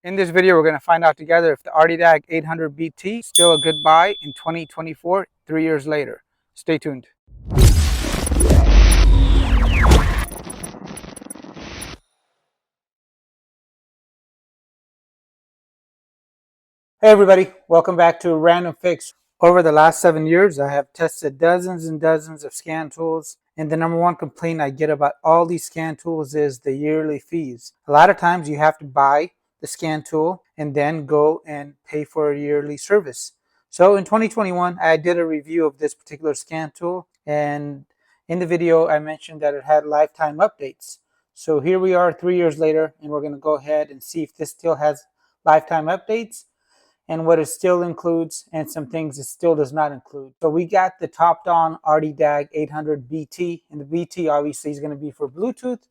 In this video, we're going to find out together if the ArtiDag 800 BT is still a good buy in 2024, 3 years later. Stay tuned. Hey everybody, welcome back to Random Fix. Over the last 7 years, I have tested dozens and dozens of scan tools, and the number one complaint I get about all these scan tools is the yearly fees. A lot of times you have to buy the scan tool and then go and pay for a yearly service. So in 2021, I did a review of this particular scan tool, and in the video I mentioned that it had lifetime updates. So here we are 3 years later, and we're going to go ahead and see if this still has lifetime updates and what it still includes and some things it still does not include. So we got the Topdon ArtiDag 800 BT, and the BT obviously is going to be for Bluetooth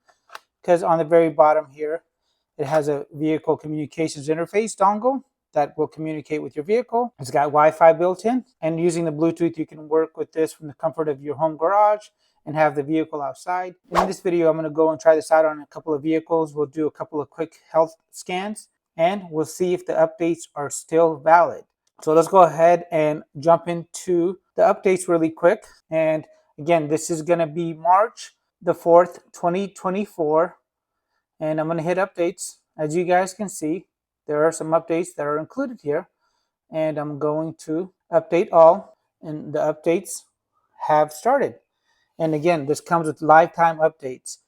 because on the very bottom here it has a vehicle communications interface dongle that will communicate with your vehicle. It's got Wi-Fi built in, and using the Bluetooth you can work with this from the comfort of your home garage and have the vehicle outside. In this video I'm going to go and try this out on a couple of vehicles. We'll do a couple of quick health scans and we'll see if the updates are still valid. So let's go ahead and jump into the updates really quick. And again, this is going to be March the 4th, 2024. And I'm going to hit updates. As you guys can see, there are some updates that are included here. And I'm going to update all. And the updates have started. And again, this comes with lifetime updates.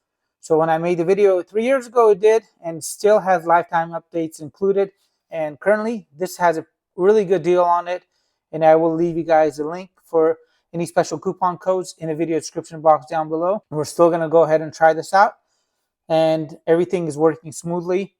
So when I made the video 3 years ago, it did, and still has lifetime updates included. And currently, this has a really good deal on it. And I will leave you guys a link for any special coupon codes in the video description box down below. And we're still going to go ahead and try this out. And everything is working smoothly.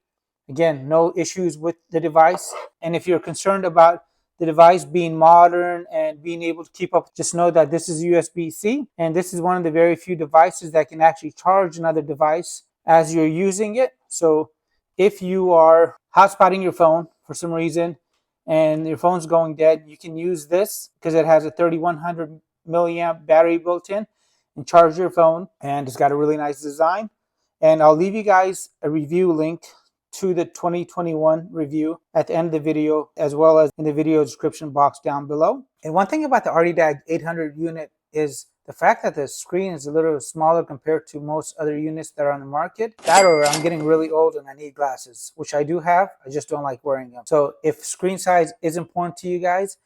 Again, no issues with the device. And if you're concerned about the device being modern and being able to keep up, just know that this is USB-C, and this is one of the very few devices that can actually charge another device as you're using it. So if you are hotspotting your phone for some reason and your phone's going dead, you can use this because it has a 3100 milliamp battery built in and charge your phone, and it's got a really nice design. And I'll leave you guys a review link to the 2021 review at the end of the video, as well as in the video description box down below. And one thing about the ArtiDag 800 unit is the fact that the screen is a little smaller compared to most other units that are on the market. That, or I'm getting really old and I need glasses, which I do have. I just don't like wearing them. So if screen size is important to you guys,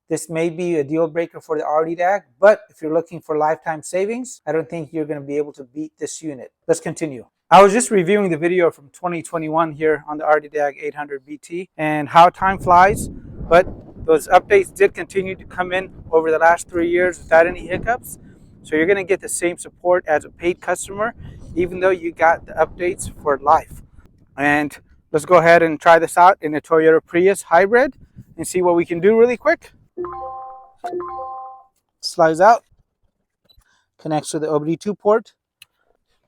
this may be a deal breaker for the ArtiDag, but if you're looking for lifetime savings, I don't think you're going to be able to beat this unit. Let's continue. I was just reviewing the video from 2021 here on the ArtiDag 800 BT and how time flies, but those updates did continue to come in over the last 3 years without any hiccups. So you're going to get the same support as a paid customer, even though you got the updates for life. And let's go ahead and try this out in a Toyota Prius hybrid and see what we can do really quick. Slides out, connects to the OBD2 port.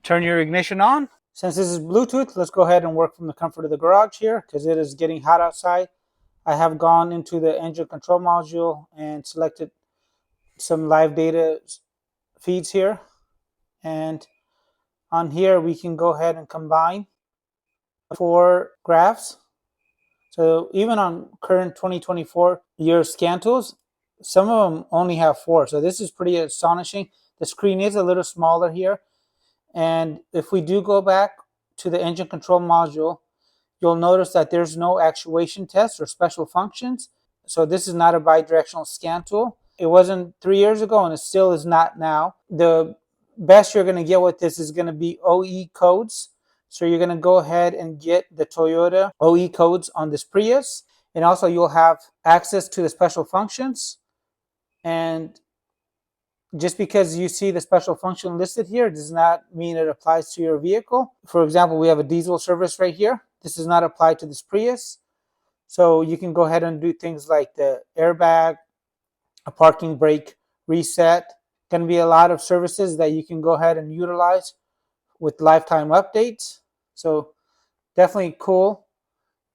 Turn your ignition on. Since this is Bluetooth, let's go ahead and work from the comfort of the garage here because it is getting hot outside. I have gone into the engine control module and selected some live data feeds here. And on here, we can go ahead and combine 4 graphs. So even on current 2024 year scan tools, some of them only have 4. So this is pretty astonishing. The screen is a little smaller here. And if we do go back to the engine control module, you'll notice that there's no actuation test or special functions. So this is not a bidirectional scan tool. It wasn't 3 years ago and it still is not now. The best you're going to get with this is going to be OE codes. So you're going to go ahead and get the Toyota OE codes on this Prius. And also you'll have access to the special functions. And just because you see the special function listed here does not mean it applies to your vehicle. For example, we have a diesel service right here. This does not apply to this Prius. So you can go ahead and do things like the airbag, a parking brake reset. Going to be a lot of services that you can go ahead and utilize with lifetime updates. So definitely cool.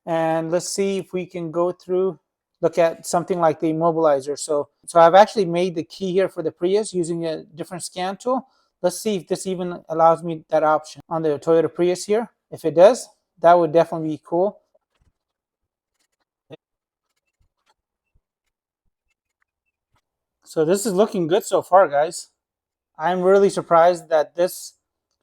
And let's see if we can go through, look at something like the immobilizer. So I've actually made the key here for the Prius using a different scan tool. Let's see if this even allows me that option on the Toyota Prius here. If it does, that would definitely be cool. So this is looking good so far, guys. I'm really surprised that this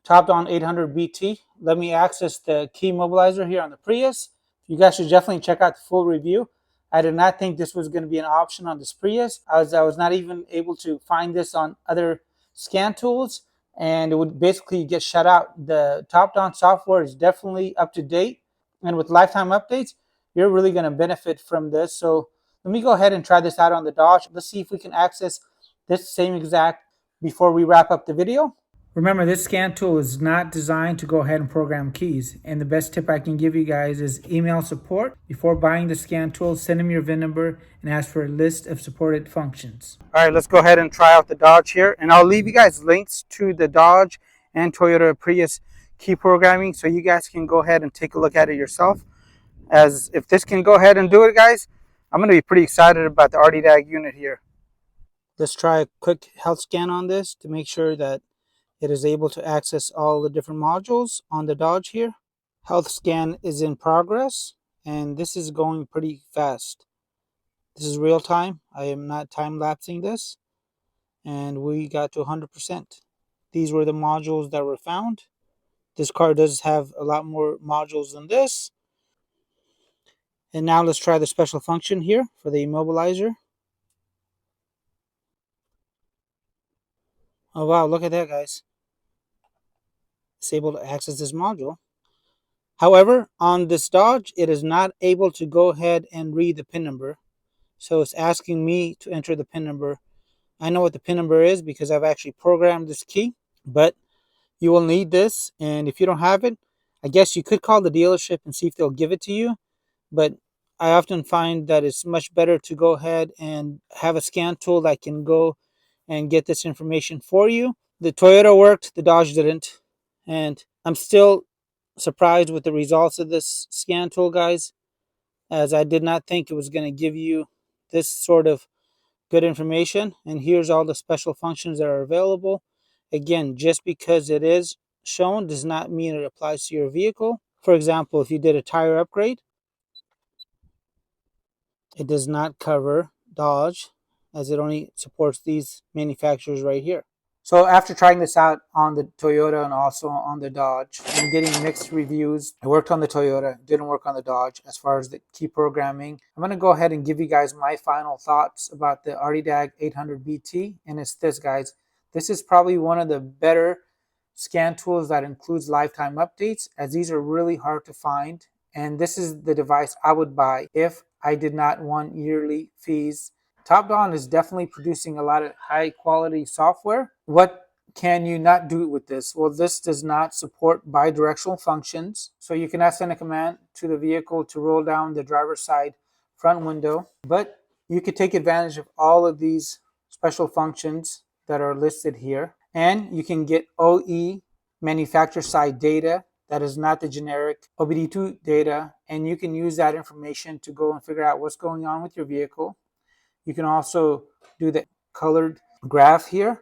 Topdon 800 BT let me access the key mobilizer here on the Prius. You guys should definitely check out the full review. I did not think this was going to be an option on this Prius. I was not even able to find this on other scan tools, and it would basically get shut out. The Topdon software is definitely up to date, and with lifetime updates, you're really going to benefit from this. So let me go ahead and try this out on the Dodge. Let's see if we can access this same exact before we wrap up the video. Remember, this scan tool is not designed to go ahead and program keys. And the best tip I can give you guys is email support. Before buying the scan tool, send them your VIN number and ask for a list of supported functions. All right, let's go ahead and try out the Dodge here. And I'll leave you guys links to the Dodge and Toyota Prius key programming so you guys can go ahead and take a look at it yourself. As if this can go ahead and do it, guys, I'm going to be pretty excited about the RDDAG unit here. Let's try a quick health scan on this to make sure that it is able to access all the different modules on the Dodge here. Health scan is in progress, and this is going pretty fast. This is real time. I am not time lapsing this, and we got to 100%. These were the modules that were found. This car does have a lot more modules than this. And now let's try the special function here for the immobilizer. Oh wow, look at that, guys. It's able to access this module. However, on this Dodge, it is not able to go ahead and read the PIN number. So it's asking me to enter the PIN number. I know what the PIN number is because I've actually programmed this key, but you will need this. And if you don't have it, I guess you could call the dealership and see if they'll give it to you. But I often find that it's much better to go ahead and have a scan tool that can go and get this information for you. The Toyota worked, the Dodge didn't. And I'm still surprised with the results of this scan tool, guys, as I did not think it was going to give you this sort of good information. And here's all the special functions that are available. Again, just because it is shown does not mean it applies to your vehicle. For example, if you did a tire upgrade, it does not cover Dodge, as it only supports these manufacturers right here. So after trying this out on the Toyota and also on the Dodge and getting mixed reviews, it worked on the Toyota, didn't work on the Dodge as far as the key programming. I'm going to go ahead and give you guys my final thoughts about the RDDAG 800 BT. And it's this, guys. This is probably one of the better scan tools that includes lifetime updates, as these are really hard to find. And this is the device I would buy if I did not want yearly fees. Topdon is definitely producing a lot of high quality software. What can you not do with this? Well, this does not support bidirectional functions. So you cannot send a command to the vehicle to roll down the driver's side front window, but you could take advantage of all of these special functions that are listed here. And you can get OE manufacturer side data that is not the generic OBD2 data, and you can use that information to go and figure out what's going on with your vehicle. You can also do the colored graph here,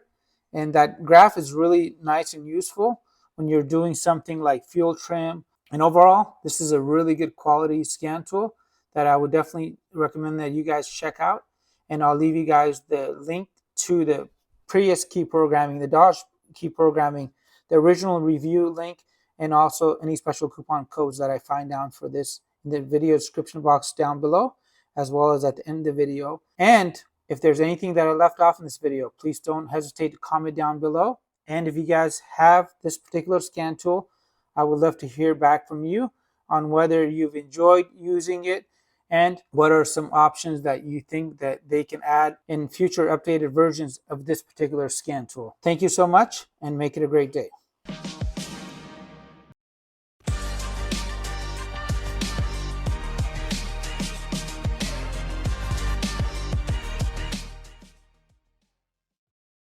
and that graph is really nice and useful when you're doing something like fuel trim. And overall, this is a really good quality scan tool that I would definitely recommend that you guys check out. And I'll leave you guys the link to the Prius key programming, the Dodge key programming, the original review link, and also any special coupon codes that I find down for this in the video description box down below, as well as at the end of the video. And if there's anything that I left off in this video, please don't hesitate to comment down below. And if you guys have this particular scan tool, I would love to hear back from you on whether you've enjoyed using it and what are some options that you think that they can add in future updated versions of this particular scan tool. Thank you so much, and make it a great day.